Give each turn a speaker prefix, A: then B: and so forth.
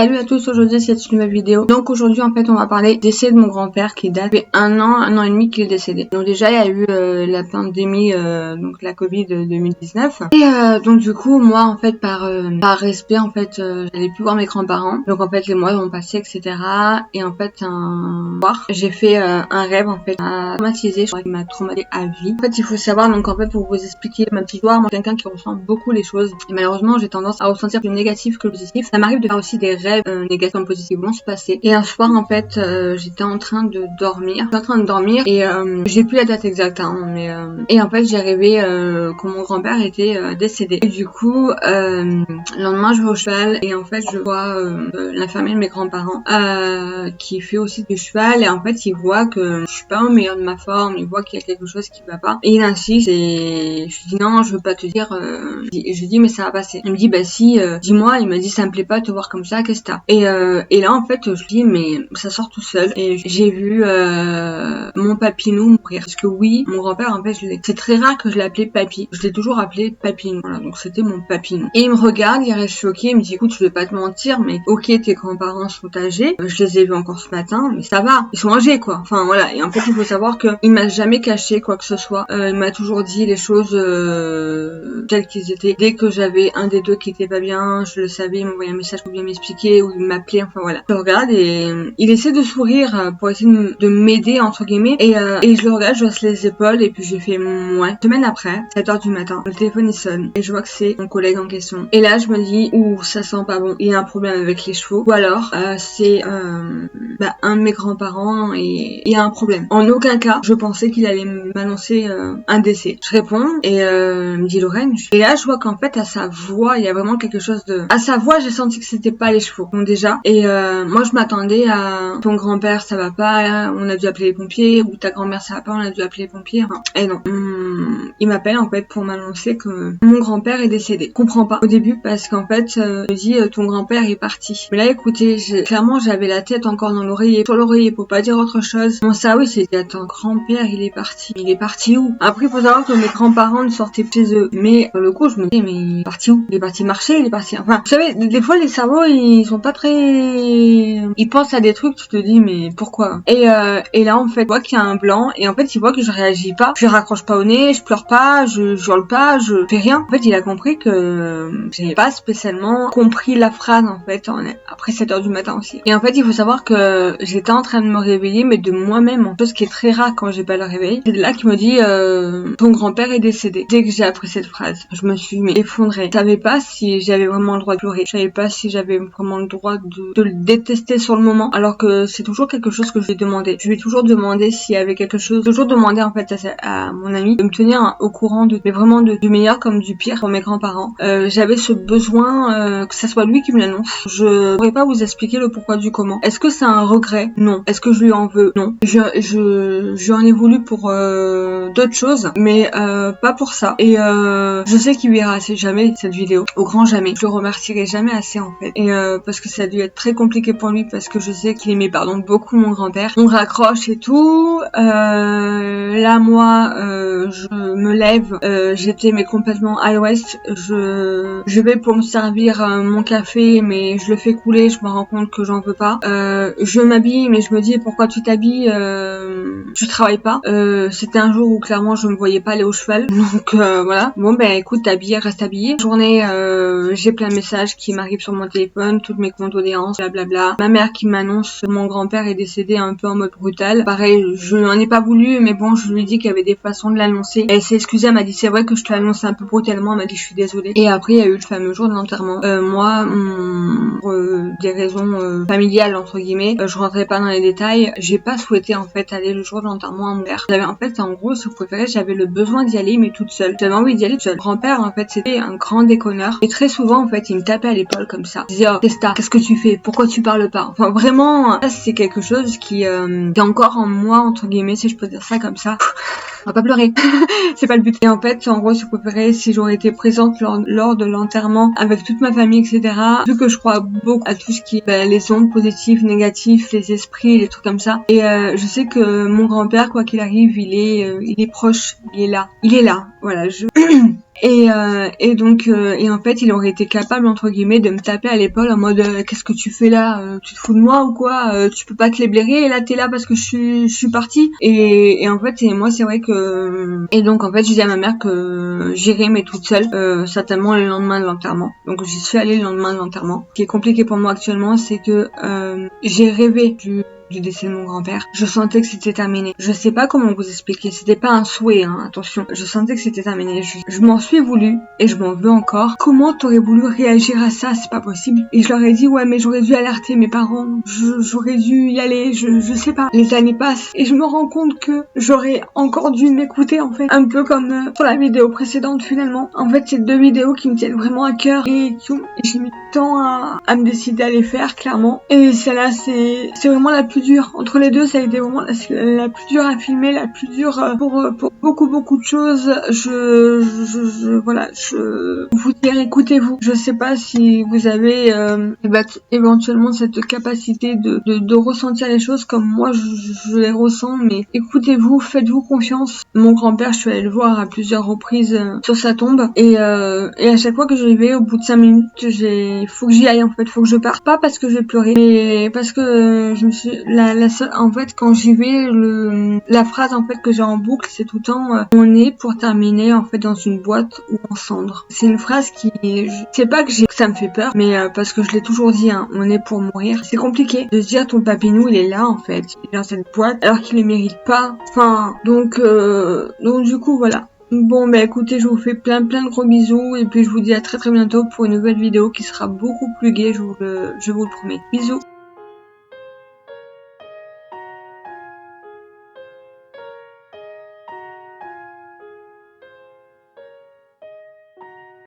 A: Salut à tous, aujourd'hui c'est une nouvelle vidéo. Donc aujourd'hui en fait on va parler du décès de mon grand-père qui date depuis un an et demi qu'il est décédé. Donc déjà il y a eu la pandémie, donc la Covid 2019. Et donc du coup moi en fait par respect en fait j'allais plus voir mes grands-parents. Donc en fait les mois vont passer etc. Et en fait un soir j'ai fait un rêve en fait traumatisé, je crois qu'il m'a traumatisé à vie. En fait il faut savoir, donc en fait pour vous expliquer ma petite histoire, moi je suis quelqu'un qui ressent beaucoup les choses. Et malheureusement j'ai tendance à ressentir plus négatif que positif. Ça m'arrive de faire aussi des rêves négatifs comme positifs vont se passer. Et un soir en fait j'étais en train de dormir. Et j'ai plus la date exacte mais et en fait j'ai rêvé que mon grand-père était décédé. Et du coup le lendemain je vais au cheval et en fait je vois l'infirmier de mes grands-parents qui fait aussi du cheval et en fait il voit que je suis pas au meilleur de ma forme, il voit qu'il y a quelque chose qui va pas et il insiste et je dis non je veux pas te dire je dis mais ça va passer. Il me dit bah si dis-moi, il m'a dit ça me plaît pas de te voir comme ça, qu'est-ce que t'as et là en fait je lui dis mais ça sort tout seul et j'ai vu mon papinou mourir parce que oui mon grand-père en fait c'est très rare que je l'appelais papy, je l'ai toujours appelé papinou, voilà, donc c'était mon papinou et il me regarde, il reste choqué, il me dit écoute je vais pas te mentir mais ok tes grands-parents sont âgés, je les ai vus encore ce matin mais ça va, ils sont âgés quoi, enfin voilà. Et en fait il faut savoir que il m'a jamais caché quoi que ce soit, il m'a toujours dit les choses telles qu'ils étaient. Dès que j'avais un des deux qui était pas bien, je le savais, il m'envoyait un message pour bien m'expliquer ou il m'appelait, enfin voilà. Je le regarde et il essaie de sourire pour essayer de m'aider entre guillemets et je le regarde, je hausse les épaules et puis je fais ouais. Semaine après, 7h du matin, le téléphone il sonne et je vois que c'est mon collègue en question. Et là je me dis ouh ça sent pas bon, il y a un problème avec les chevaux ou alors c'est un de mes grands-parents et il y a un problème. En aucun cas je pensais qu'il allait m'annoncer un décès. Je réponds et il me dit Lorraine. Et là je vois qu'en fait à sa voix il y a vraiment quelque chose de... À sa voix j'ai senti que c'était pas les chevaux. Donc déjà et moi je m'attendais à ton grand-père ça va pas, on a dû appeler les pompiers, ou ta grand-mère ça va pas, on a dû appeler les pompiers. Enfin, et non. Il m'appelle en fait pour m'annoncer que mon grand-père est décédé. Je comprends pas au début parce qu'en fait il me dit ton grand-père est parti. Mais là écoutez, clairement j'avais la tête encore dans l'oreiller, sur l'oreiller pour pas dire autre chose. Mon cerveau s'est dit attends, grand-père il est parti. Il est parti où? Après il faut savoir que mes grands-parents ne sortaient plus chez eux. Mais sur le coup je me dis mais il est parti où? Il est parti marcher, il est parti... Enfin, vous savez, des fois les cerveaux ils sont pas très... Ils pensent à des trucs, tu te dis mais pourquoi? Et là en fait, je vois qu'il y a un blanc et en fait il voit que je réagis pas, je raccroche pas au nez, je pleure pas, je hurle pas, je fais rien. En fait il a compris que j'ai pas spécialement compris la phrase en fait après 7h du matin aussi. Et en fait il faut savoir que j'étais en train de me réveiller mais de moi-même, en chose qui est très rare quand j'ai pas le réveil. C'est là qu'il me dit ton grand-père est décédé. Dès que j'ai appris cette phrase, je me suis effondrée. Je savais pas si j'avais vraiment le droit de pleurer. Je savais pas si j'avais vraiment le droit de le détester sur le moment, alors que c'est toujours quelque chose que je lui ai demandé. Je lui ai toujours demandé s'il y avait quelque chose, toujours demandé en fait à mon ami de me tenir au courant mais vraiment du meilleur comme du pire pour mes grands-parents. J'avais ce besoin que ça soit lui qui me l'annonce. Je pourrais pas vous expliquer le pourquoi du comment. Est-ce que c'est un regret? Non. Est-ce que je lui en veux? Non. Je en ai voulu pour d'autres choses, mais pas pour ça. Et je sais qu'il verra assez jamais cette vidéo, au grand jamais. Je le remercierai jamais assez en fait. Et parce que ça a dû être très compliqué pour lui parce que je sais qu'il aimait beaucoup mon grand-père. On raccroche et tout. Là moi je me lève, j'étais mais complètement à l'ouest. Je vais pour me servir mon café mais je le fais couler, je me rends compte que j'en veux pas. Je m'habille mais je me dis pourquoi tu t'habilles, tu travailles pas. C'était un jour où clairement je me voyais pas aller au cheval, donc voilà. Bon ben écoute, t'habillée, reste habillée. Journée, j'ai plein de messages qui m'arrivent sur mon téléphone, toutes mes condoléances, blablabla. Ma mère qui m'annonce que mon grand-père est décédé un peu en mode brutal. Pareil, je n'en ai pas voulu, mais bon, je lui ai dit qu'il y avait des façons de l'annoncer. Elle s'est excusée, elle m'a dit c'est vrai que je te l'annonce un peu brutalement, elle m'a dit je suis désolée. Et après il y a eu le fameux jour de l'enterrement. Moi, pour des raisons familiales entre guillemets, je rentrais pas dans les détails. J'ai pas souhaité en fait aller le jour de l'enterrement à mon père. J'avais en fait en gros, si vous préférez, j'avais le besoin d'y aller mais toute seule. J'avais envie d'y aller toute seule. Mon grand-père en fait c'était un grand déconneur et très souvent en fait il me tapait à l'épaule comme ça. Il disait oh Testa, qu'est-ce que tu fais? Pourquoi tu parles pas? Enfin vraiment, ça c'est quelque chose qui est encore en moi entre guillemets, si je peux dire ça comme ça. On va pas pleurer, c'est pas le but. Et en fait, en gros, si vous préférez, si j'aurais été présente lors de l'enterrement avec toute ma famille, etc., vu que je crois beaucoup à tout ce qui est les ondes positives, négatives, les esprits, les trucs comme ça, et je sais que mon grand-père, quoi qu'il arrive, il est proche, il est là, voilà. Et donc et en fait il aurait été capable entre guillemets de me taper à l'épaule en mode qu'est-ce que tu fais là, tu te fous de moi ou quoi, tu peux pas te les blairer et là t'es là parce que je suis partie. Et en fait moi c'est vrai que et donc en fait je dis à ma mère que j'irai mais toute seule, certainement le lendemain de l'enterrement. Donc j'y suis allée le lendemain de l'enterrement. Ce qui est compliqué pour moi actuellement c'est que j'ai rêvé du décès de mon grand-père. Je sentais que c'était terminé. Je sais pas comment vous expliquer. C'était pas un souhait, hein, attention. Je sentais que c'était terminé. Je m'en suis voulu et je m'en veux encore. Comment t'aurais voulu réagir à ça? C'est pas possible. Et je leur ai dit, ouais, mais j'aurais dû alerter mes parents. J'aurais dû y aller. Je sais pas. Les années passent et je me rends compte que j'aurais encore dû m'écouter, en fait. Un peu comme sur la vidéo précédente, finalement. En fait, c'est deux vidéos qui me tiennent vraiment à cœur et j'ai mis du temps à me décider à les faire, clairement. Et celle-là, c'est vraiment la plus dure. Entre les deux, ça a été vraiment la plus dure à filmer, la plus dure pour beaucoup de choses. Voilà, vous dire, écoutez-vous. Je sais pas si vous avez éventuellement cette capacité de ressentir les choses comme moi je les ressens, mais écoutez-vous, faites-vous confiance. Mon grand-père, je suis allée le voir à plusieurs reprises sur sa tombe et à chaque fois que j'y vais, au bout de 5 minutes, faut que j'y aille en fait, faut que je parte. Pas parce que je vais pleurer, mais parce que je me suis en fait quand j'y vais, la phrase en fait que j'ai en boucle, c'est tout le temps on est pour terminer en fait dans une boîte ou en cendres. C'est une phrase qui, c'est pas que ça me fait peur, mais parce que je l'ai toujours dit, hein, on est pour mourir. C'est compliqué de se dire ton papinou il est là en fait, il est dans cette boîte alors qu'il le mérite pas. Enfin donc du coup voilà. Bon bah écoutez, je vous fais plein de gros bisous et puis je vous dis à très bientôt pour une nouvelle vidéo qui sera beaucoup plus gaie, je vous le promets. Bisous.